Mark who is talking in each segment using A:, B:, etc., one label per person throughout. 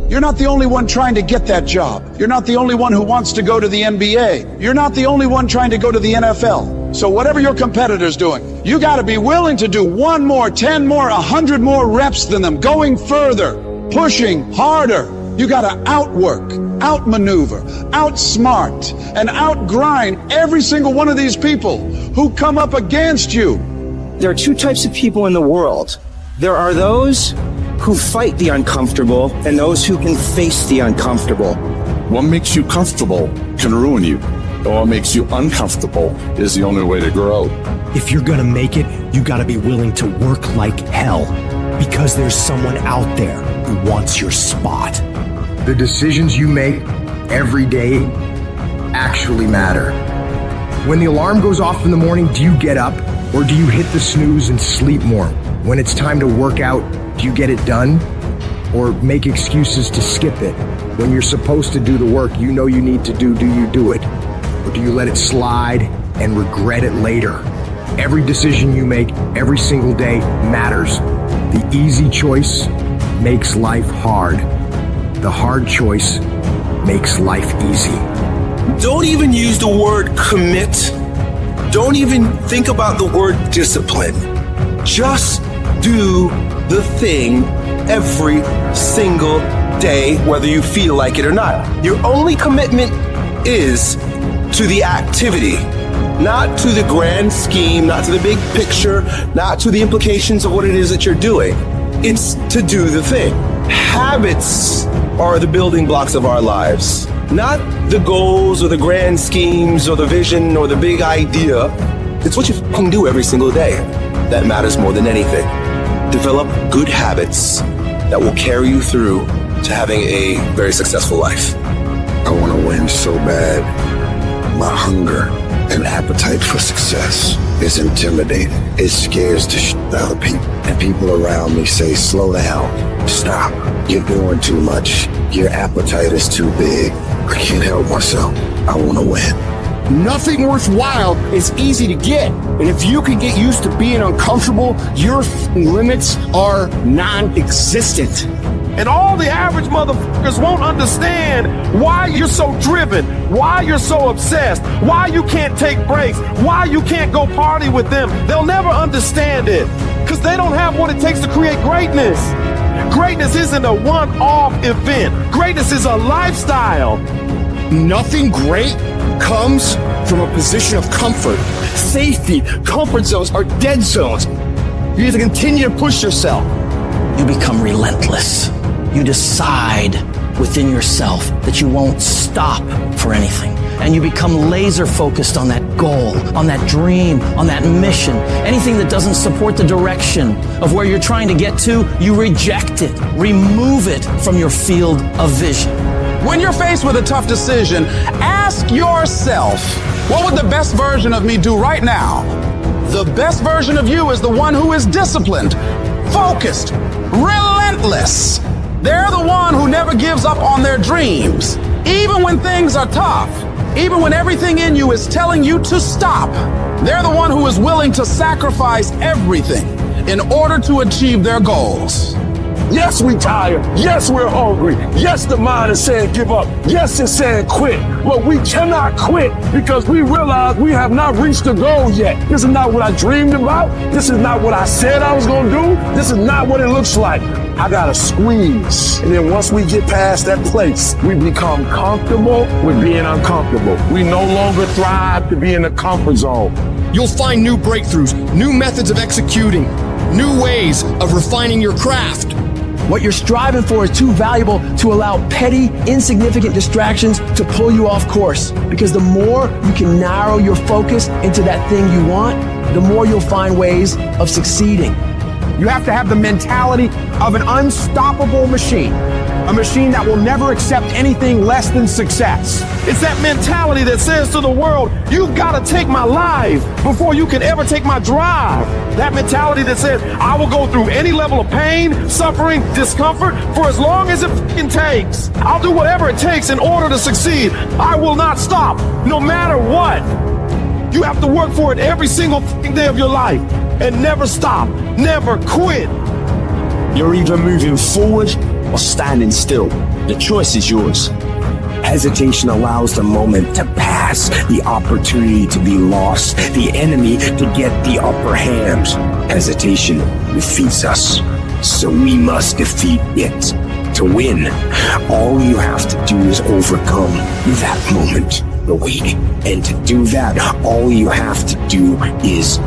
A: You're not the only one trying to get that job. You're not the only one who wants to go to the NBA. You're not the only one trying to go to the NFL. So whatever your competitor's doing, you got to be willing to do 1 more, 10 more, 100 more reps than them, going further, pushing harder. You got to outwork, outmaneuver, outsmart, and outgrind every single one of these people who come up against you.
B: There are 2 types of people in the world. There are those who fight the uncomfortable and those who can face the uncomfortable.
C: What makes you comfortable can ruin you. And what makes you uncomfortable is the only way to grow.
D: If you're gonna make it, you gotta be willing to work like hell, because there's someone out there who wants your spot.
E: The decisions you make every day actually matter. When the alarm goes off in the morning, do you get up or do you hit the snooze and sleep more? When it's time to work out, do you get it done or make excuses to skip it? When you're supposed to do the work you know you need to do you do it? Or do you let it slide and regret it later? Every decision you make every single day matters. The easy choice makes life hard. The hard choice makes life easy.
B: Don't even use the word commit. Don't even think about the word discipline. Just do the thing every single day, whether you feel like it or not. Your only commitment is to the activity, not to the grand scheme, not to the big picture, not to the implications of what it is that you're doing. It's to do the thing. Habits are the building blocks of our lives, not the goals or the grand schemes or the vision or the big idea. It's what you can do every single day that matters more than anything. Develop good habits that will carry you through to having a very successful life.
C: I want to win so bad. My hunger and appetite for success is intimidating. It scares the shit out of people. And people around me say, slow down, stop. You're doing too much. Your appetite is too big. I can't help myself. I want to win.
F: Nothing worthwhile is easy to get. And if you can get used to being uncomfortable, your limits are non-existent.
G: And all the average motherfuckers won't understand why you're so driven, why you're so obsessed, why you can't take breaks, why you can't go party with them. They'll never understand it because they don't have what it takes to create greatness. Greatness isn't a one-off event. Greatness is a lifestyle.
F: Nothing great comes from a position of comfort. Safety, comfort zones are dead zones. You have to continue to push yourself.
H: You become relentless. You decide within yourself that you won't stop for anything. And you become laser focused on that goal, on that dream, on that mission. Anything that doesn't support the direction of where you're trying to get to, you reject it, remove it from your field of vision.
A: When you're faced with a tough decision, ask yourself, what would the best version of me do right now? The best version of you is the one who is disciplined, focused, relentless. They're the one who never gives up on their dreams. Even when things are tough, even when everything in you is telling you to stop, they're the one who is willing to sacrifice everything in order to achieve their goals.
G: Yes, we tired. Yes, we're hungry. Yes, the mind is saying give up. Yes, it's saying quit. But we cannot quit because we realize we have not reached the goal yet. This is not what I dreamed about. This is not what I said I was going to do. This is not what it looks like. I got to squeeze. And then once we get past that place, we become comfortable with being uncomfortable. We no longer thrive to be in the comfort zone.
F: You'll find new breakthroughs, new methods of executing, new ways of refining your craft.
H: What you're striving for is too valuable to allow petty, insignificant distractions to pull you off course. Because the more you can narrow your focus into that thing you want, the more you'll find ways of succeeding.
I: You have to have the mentality of an unstoppable machine. A machine that will never accept anything less than success.
G: It's that mentality that says to the world, you've got to take my life before you can ever take my drive. That mentality that says, I will go through any level of pain, suffering, discomfort for as long as it fucking takes. I'll do whatever it takes in order to succeed. I will not stop, no matter what. You have to work for it every single day of your life and never stop, never quit.
F: You're either moving forward or standing still. The choice is yours.
E: Hesitation allows the moment to pass, the opportunity to be lost, the enemy to get the upper hand. Hesitation defeats us, so we must defeat it. To win, all you have to do is overcome that moment, the wait. And to do that, all you have to do is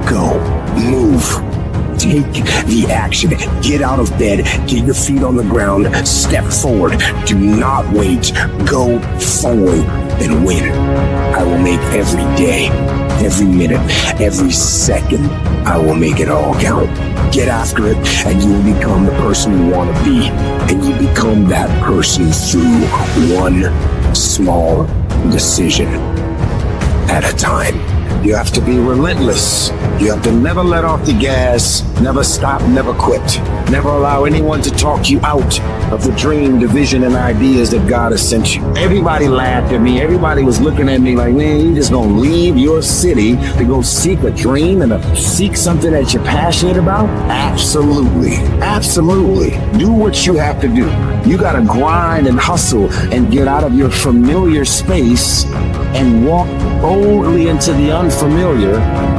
E: go, move. Take the action. Get out of bed. Get your feet on the ground. Step forward. Do not wait. Go forward and win. I will make every day, every minute, every second, I will make it all count. Get after it and you will become the person you want to be. And you become that person through one small decision at a time.
C: You have to be relentless. You have to never let off the gas, never stop, never quit. Never allow anyone to talk you out of the dream, the vision, and ideas that God has sent you. Everybody laughed at me. Everybody was looking at me like, man, you just gonna leave your city to go seek a dream and to seek something that you're passionate about? Absolutely. Absolutely. Do what you have to do. You gotta grind and hustle and get out of your familiar space and walk boldly into the unfamiliar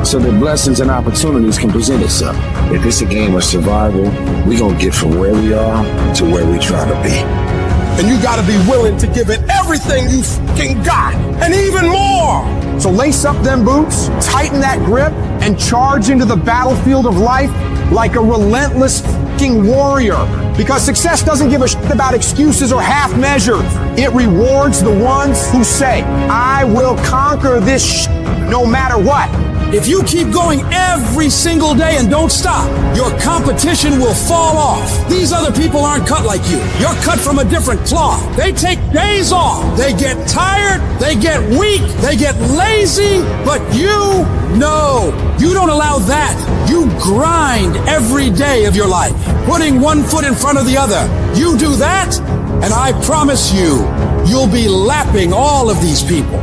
C: so that blessings and opportunities can present itself. If it's a game of survival, we're gonna get from where we are to where we try to be.
F: And you gotta be willing to give it everything you fucking got, and even more.
I: So lace up them boots, tighten that grip, and charge into the battlefield of life like a relentless fucking warrior. Because success doesn't give a shit about excuses or half measures. It rewards the ones who say, I will conquer this shit no matter what.
B: If you keep going every single day and don't stop, your competition will fall off. These other people aren't cut like you. You're cut from a different cloth. They take days off. They get tired. They get weak. They get lazy. But you, no, you don't allow that. You grind every day of your life, putting one foot in front of the other. You do that, and I promise you, you'll be lapping all of these people.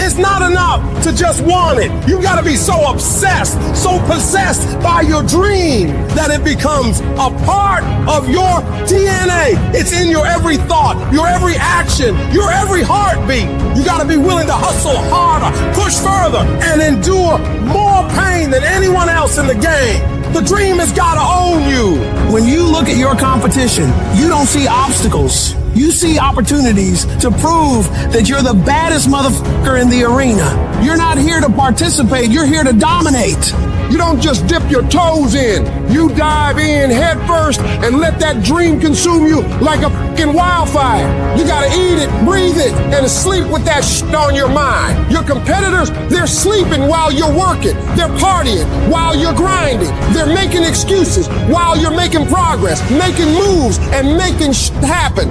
F: It's not enough to just want it. You gotta be so obsessed, so possessed by your dream that it becomes a part of your DNA. It's in your every thought, your every action, your every heartbeat. You gotta be willing to hustle harder, push further, and endure more pain than anyone else in the game. The dream has gotta own you.
B: When you look at your competition, you don't see obstacles. You see opportunities to prove that you're the baddest motherfucker in the arena. You're not here to participate, you're here to dominate.
F: You don't just dip your toes in. You dive in head first and let that dream consume you like a fucking wildfire. You gotta eat it, breathe it, and sleep with that shit on your mind. Your competitors, they're sleeping while you're working. They're partying while you're grinding. They're making excuses while you're making progress, making moves, and making shit happen.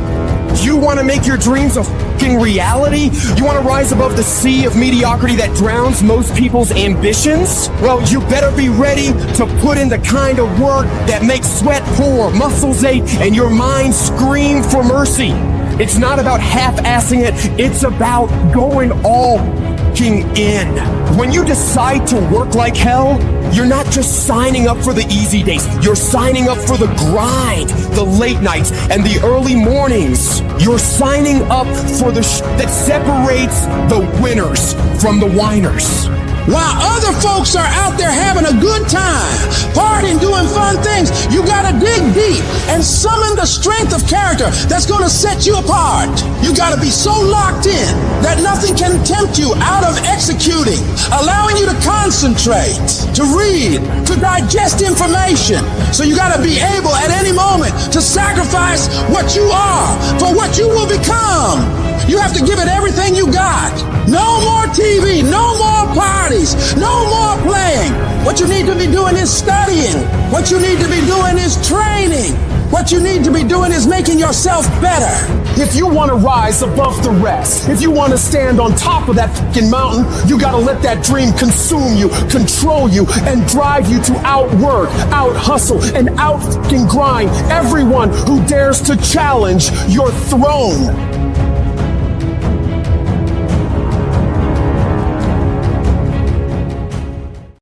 E: You want to make your dreams a fucking reality? You want to rise above the sea of mediocrity that drowns most people's ambitions? Well, you better be ready to put in the kind of work that makes sweat pour, muscles ache, and your mind scream for mercy. It's not about half-assing it. It's about going all fucking in. When you decide to work like hell, you're not just signing up for the easy days. You're signing up for the grind, the late nights, and the early mornings. You're signing up for the that separates the winners from the whiners.
B: While other folks are out there having a good time, partying, doing fun things, you gotta dig deep and summon the strength of character that's gonna set you apart. You gotta be so locked in that nothing can tempt you out of executing, allowing you to concentrate, to read, to digest information. So you gotta be able at any moment to sacrifice what you are for what you will become. You have to give it everything you got. No more TV, no more parties, no more playing. What you need to be doing is studying. What you need to be doing is training. What you need to be doing is making yourself better.
F: If you want to rise above the rest, if you want to stand on top of that fucking mountain, you got to let that dream consume you, control you, and drive you to outwork, out-hustle, and out-fucking grind everyone who dares to challenge your throne.